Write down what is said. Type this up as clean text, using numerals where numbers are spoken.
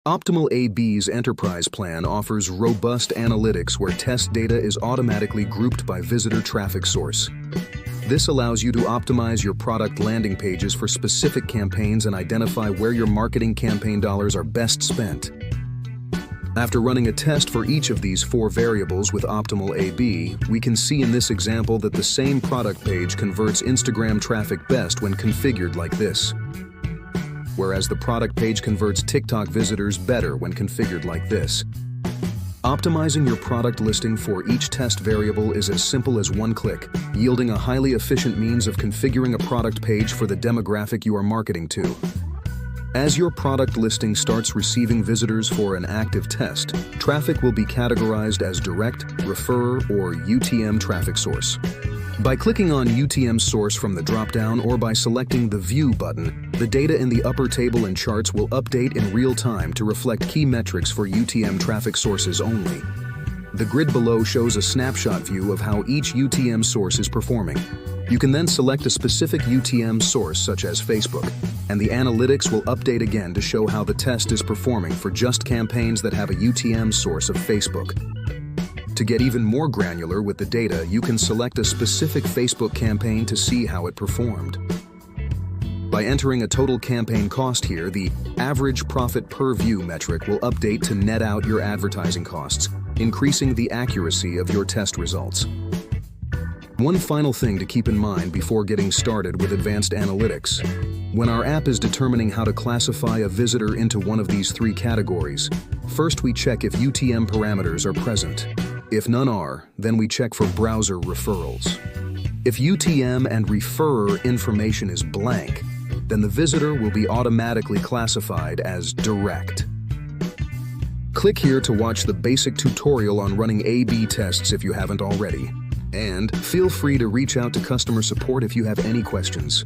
Optimal AB's enterprise plan offers robust analytics where test data is automatically grouped by visitor traffic source. This allows you to optimize your product landing pages for specific campaigns and identify where your marketing campaign dollars are best spent. After running a test for each of these 4 variables with Optimal AB, we can see in this example that the same product page converts Instagram traffic best when configured like this, whereas the product page converts TikTok visitors better when configured like this. Optimizing your product listing for each test variable is as simple as one click, yielding a highly efficient means of configuring a product page for the demographic you are marketing to. As your product listing starts receiving visitors for an active test, traffic will be categorized as direct, refer, or UTM traffic source. By clicking on UTM source from the drop-down or by selecting the View button, the data in the upper table and charts will update in real time to reflect key metrics for UTM traffic sources only. The grid below shows a snapshot view of how each UTM source is performing. You can then select a specific UTM source such as Facebook, and the analytics will update again to show how the test is performing for just campaigns that have a UTM source of Facebook. To get even more granular with the data, you can select a specific Facebook campaign to see how it performed. By entering a total campaign cost here, the average profit per view metric will update to net out your advertising costs, increasing the accuracy of your test results. One final thing to keep in mind before getting started with advanced analytics. When our app is determining how to classify a visitor into one of these 3 categories, first we check if UTM parameters are present. If none are, then we check for browser referrals. If UTM and referrer information is blank, then the visitor will be automatically classified as direct. Click here to watch the basic tutorial on running A/B tests if you haven't already. And feel free to reach out to customer support if you have any questions.